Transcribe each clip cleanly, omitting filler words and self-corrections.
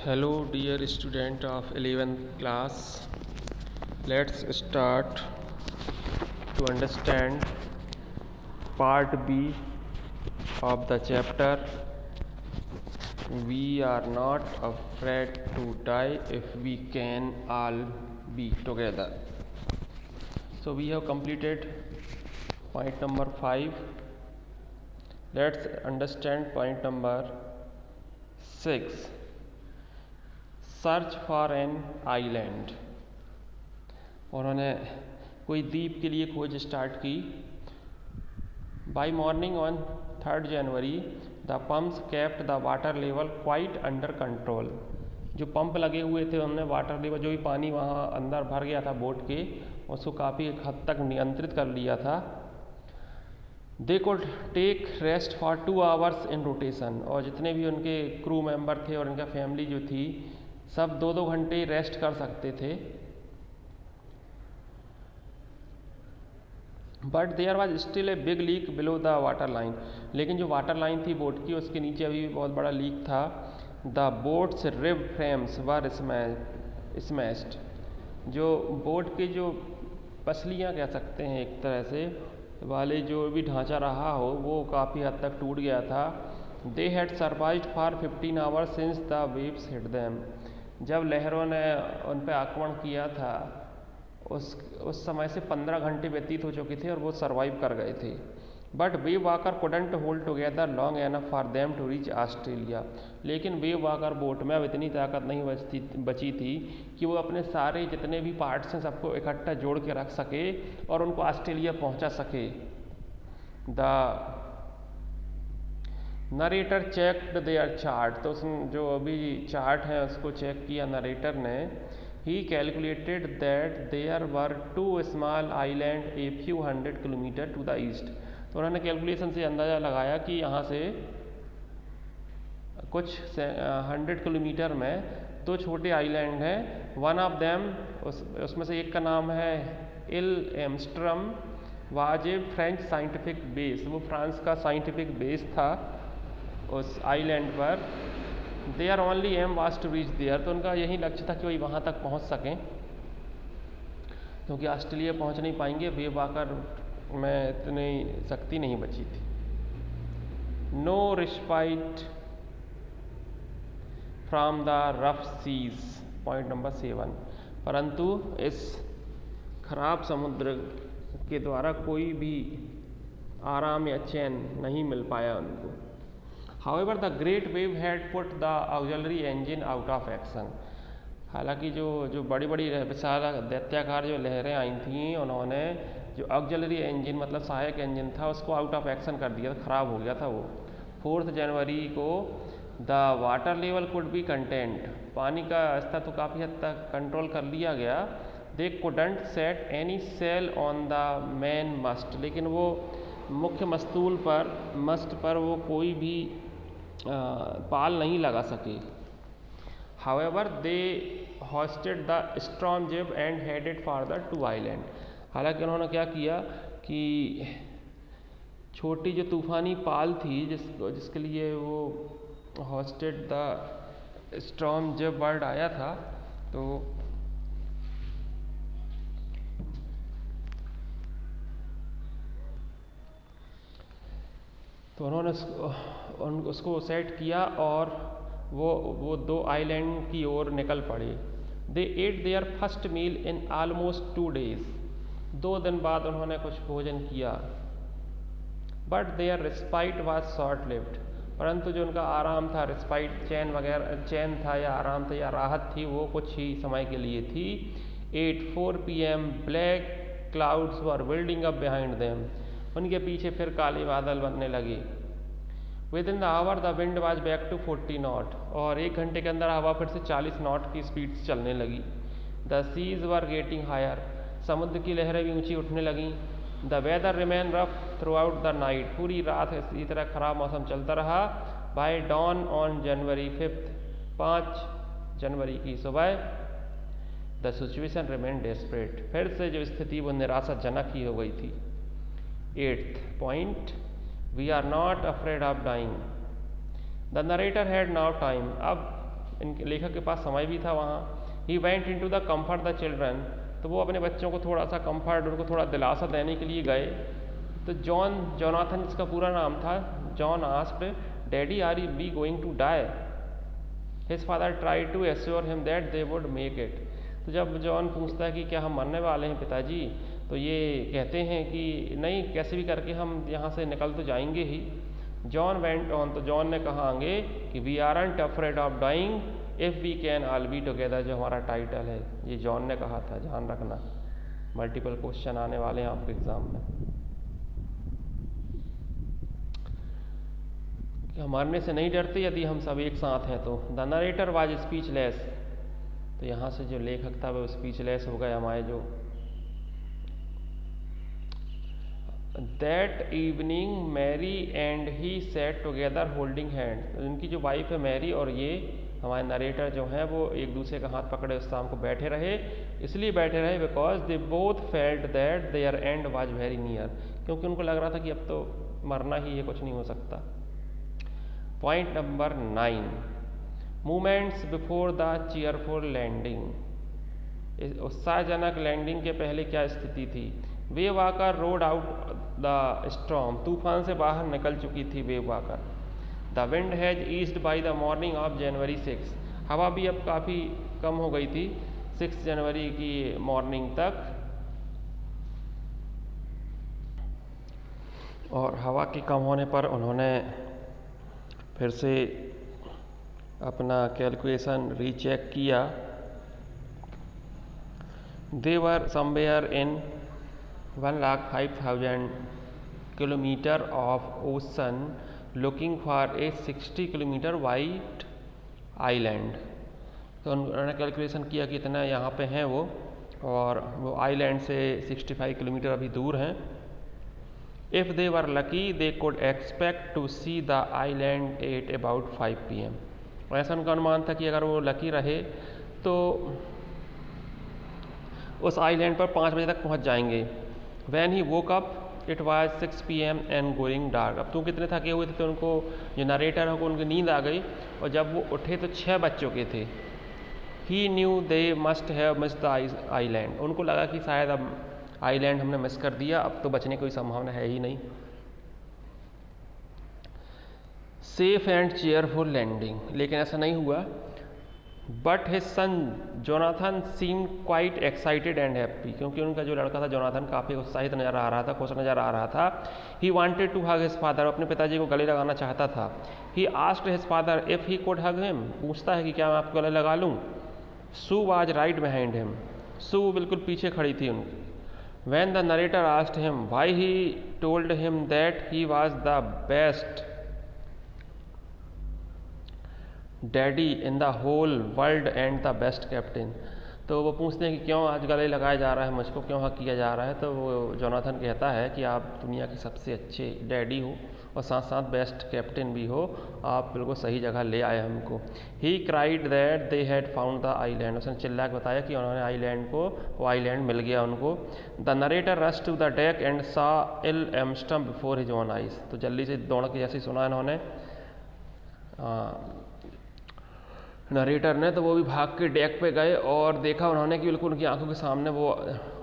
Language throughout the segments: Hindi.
Hello dear student of 11th class. Let's start to understand part B of the chapter. We are not afraid to die if we can all be together. So we have completed point number 5. Let's understand point number 6. Search for an island. उन्होंने कोई द्वीप के लिए खोज स्टार्ट की। By morning on 3 January the pumps kept the water level quite under control. जो पंप लगे हुए थे उन्होंने वाटर लेवल, जो भी पानी वहाँ अंदर भर गया था बोट के, उसको काफ़ी हद तक नियंत्रित कर लिया था। They could take rest for 2 hours in rotation. और जितने भी उनके क्रू मेंबर थे और उनका फैमिली जो थी, सब 2-2 घंटे रेस्ट कर सकते थे। But there was still a big leak below the water line. लेकिन जो वाटर लाइन थी बोट की, उसके नीचे अभी भी बहुत बड़ा लीक था। The boats rib frames were smashed. जो बोट के जो पसलियाँ कह सकते हैं एक तरह से वाले जो भी ढांचा रहा हो, वो काफ़ी हद तक टूट गया था। They had survived for 15 hours since the waves hit them. जब लहरों ने उन पर आक्रमण किया था उस समय से 15 घंटे व्यतीत हो चुके थे और वो सरवाइव कर गए थे। But Wave Walker couldn't hold together long enough for them to reach Australia. लेकिन वेव वाकर बोट में अब इतनी ताकत नहीं बची थी कि वो अपने सारे जितने भी पार्ट्स हैं सबको इकट्ठा जोड़ के रख सके और उनको ऑस्ट्रेलिया पहुंचा सके। The narrator checked their chart. तो उसने जो अभी चार्ट है उसको चेक किया नरेटर ने। He calculated that there were 2 small island a few 100 kilometer to the east. तो उन्होंने कैलकुलेशन से अंदाज़ा लगाया कि यहाँ से कुछ 100 किलोमीटर में 2 छोटे आइलैंड हैं। वन ऑफ देम, उसमें से एक का नाम है Ile Amsterdam, was a French scientific base. वो फ्रांस का साइंटिफिक बेस था उस आइलैंड पर। Their only aim was to reach there. तो उनका यही लक्ष्य था कि वही वहाँ तक पहुँच सकें, क्योंकि ऑस्ट्रेलिया पहुँच नहीं पाएंगे, वेव आकर में इतनी शक्ति नहीं बची थी। No respite from the rough seas, point number 7। परंतु इस खराब समुद्र के द्वारा कोई भी आराम या चैन नहीं मिल पाया उनको। However, the great wave had put the auxiliary engine out of action. हालांकि जो बड़ी बड़ी विशाल दैत्याकार जो लहरें आई थीं, उन्होंने जो ऑक्सिलरी इंजन मतलब सहायक इंजन था उसको आउट ऑफ एक्शन कर दिया, खराब हो गया था वो। 4 जनवरी को the water level could be content. पानी का स्तर तो काफ़ी हद तक कंट्रोल कर लिया गया। They couldn't set any sail on the main mast. लेकिन वो मुख्य मस्ट पर वो कोई भी पाल नहीं लगा सके। However they hoisted the storm jib and headed for the 2 island. हालांकि उन्होंने क्या किया कि छोटी जो तूफानी पाल थी जिसके लिए वो होस्टेड द स्टॉर्म जिब वर्ड आया था, तो उन्होंने उसको सेट किया और वो 2 आइलैंड की ओर निकल पड़े। They ate their first meal in almost 2 days. 2 दिन बाद उन्होंने कुछ भोजन किया। But their respite was short lived. परंतु जो उनका आराम था, रिस्पाइट चैन था या आराम था या राहत थी, वो कुछ ही समय के लिए थी। 4 PM black clouds were building up behind them. उनके पीछे फिर काले बादल बनने लगे। Within the hour the wind was back to 40 knot. और 1 घंटे के अंदर हवा फिर से 40 नॉट की स्पीड से चलने लगी। The seas were getting higher. समुद्र की लहरें भी ऊंची उठने लगीं। The weather remain rough throughout the night. पूरी रात इसी तरह खराब मौसम चलता रहा। बाय डॉन ऑन जनवरी 5, 5 जनवरी की सुबह द सिचुएशन रिमेन डेस्परेट। फिर से जो स्थिति वो निराशाजनक ही हो गई थी। 8th point, we are not afraid of dying. The narrator had now time. अब इनके लेखक के पास समय भी था वहाँ। He went in to the comfort the children, तो वो अपने बच्चों को थोड़ा सा कंफर्ट, उनको थोड़ा दिलासा देने के लिए गए। तो जोनाथन जिसका पूरा नाम था, John asked, daddy are you we going to die? His father tried to assure him that they would make it. तो जब जॉन पूछता है कि क्या हम मरने वाले हैं पिताजी, तो ये कहते हैं कि नहीं, कैसे भी करके हम यहाँ से निकल तो जाएंगे ही। जॉन वेंट ऑन, तो जॉन ने कहा आगे कि we aren't afraid of dying if we can all be together, जो हमारा टाइटल है, ये जॉन ने कहा था, ध्यान रखना, मल्टीपल क्वेश्चन आने वाले हैं आपके एग्जाम में। कि मरने से नहीं डरते यदि हम सब एक साथ हैं तो। द नरेटर वाज स्पीचलेस, तो यहाँ से जो लेखक था वो स्पीचलेस हो गए हमारे जो। That evening Mary and he sat together holding hand, इनकी जो वाइफ है मैरी और ये हमारे नरेटर जो हैं वो एक दूसरे का हाथ पकड़े उस शाम को बैठे रहे। इसलिए बैठे रहे because they both felt that their end was very near, क्योंकि उनको लग रहा था कि अब तो मरना ही है, कुछ नहीं हो सकता। Point number 9, movements before the cheerful landing, उत्साहजनक लैंडिंग के पहले क्या स्थिति थी। Wave Walker rode out the storm, तूफान से बाहर निकल चुकी थी Wave Walker. The wind has eased by the morning of January 6, हवा भी अब काफ़ी कम हो गई थी 6 जनवरी की मॉर्निंग तक। और हवा के कम होने पर उन्होंने फिर से अपना कैलकुलेशन रीचेक किया। They were somewhere in 1,05,000 kilometer of ocean looking for a 60 kilometer wide island. तो उन्होंने कैलकुलेशन किया कि इतना यहाँ पे हैं वो, और वो आइलैंड से 65 किलोमीटर अभी दूर हैं। If they were lucky they could expect to see the island at about 5 PM। और ऐसा उनका अनुमान था कि अगर वो लकी रहे तो उस आइलैंड पर 5 बजे तक पहुँच जाएंगे। When he woke up it was 6 PM and going dark. अब तो कितने थके हुए थे तो उनको, जो नरेटर है, उनकी नींद आ गई, और जब वो उठे तो 6 बज चुके थे। He knew they must have missed the island, उनको लगा कि शायद अब आइलैंड हमने मिस कर दिया, अब तो बचने की कोई संभावना है ही नहीं। सेफ एंड चेयरफुल लैंडिंग, लेकिन ऐसा नहीं हुआ। But his son Jonathan seem quite excited and happy, क्योंकि उनका जो लड़का था जोनाथन काफ़ी उत्साहित नजर आ रहा था, खुश नजर आ रहा था। He wanted to hug his father, अपने पिताजी को गले लगाना चाहता था। He asked his father if he could hug him, पूछता है कि क्या मैं आपको गले लगा लूँ। Sue was right behind him, Sue बिल्कुल पीछे खड़ी थी उनकी। When the narrator asked him why, he told him that he was the best daddy in the whole world and the best captain। तो वो पूछते हैं कि क्यों आज गले लगाया जा रहा है, मुझको क्यों हक किया जा रहा है। तो वो जोनाथन कहता है कि आप दुनिया के सबसे अच्छे डैडी हो और साथ साथ बेस्ट कैप्टन भी हो, आप बिल्कुल सही जगह ले आए हमको। He cried that they had found the island, उसने चिल्ला के बताया कि उन्होंने आइलैंड को, वो आइलैंड मिल गया उनको। The narrator rush to the deck and saw Ile Amsterdam before his own eyes, तो जल्दी से दौड़ के जैसे सुना इन्होंने नरेटर ने, तो वो भी भाग के डेक पे गए और देखा उन्होंने कि बिल्कुल उनकी आंखों के सामने वो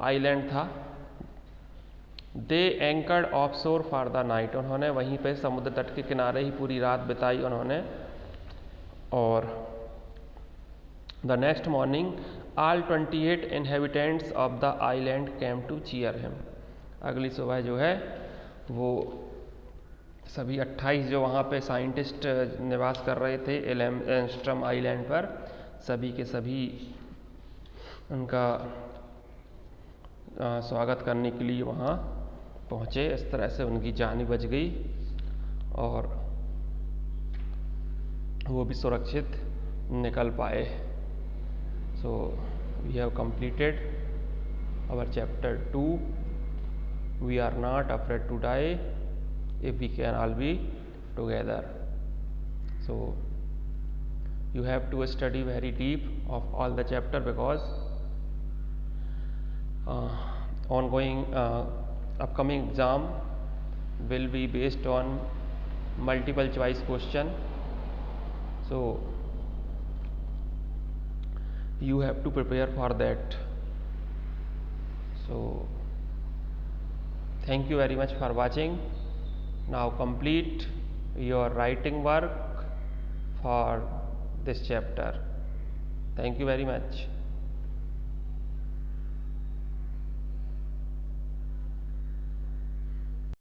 आइलैंड था। दे एंकर्ड ऑफ शोर फॉर द नाइट, उन्होंने वहीं पे समुद्र तट के किनारे ही पूरी रात बिताई उन्होंने। और the next morning all 28 inhabitants of the island came to cheer him, अगली सुबह जो है वो सभी 28 जो वहाँ पे साइंटिस्ट निवास कर रहे थे एमस्टर्डम आइलैंड पर, सभी के सभी उनका स्वागत करने के लिए वहाँ पहुँचे। इस तरह से उनकी जान बच गई और वो भी सुरक्षित निकल पाए। So we have completed our chapter 2, we are not afraid to die if we can all be together। So you have to study very deep of all the chapter because ongoing upcoming exam will be based on multiple choice question। So you have to prepare for that. So thank you very much for watching. Now complete your writing work for this chapter. Thank you very much.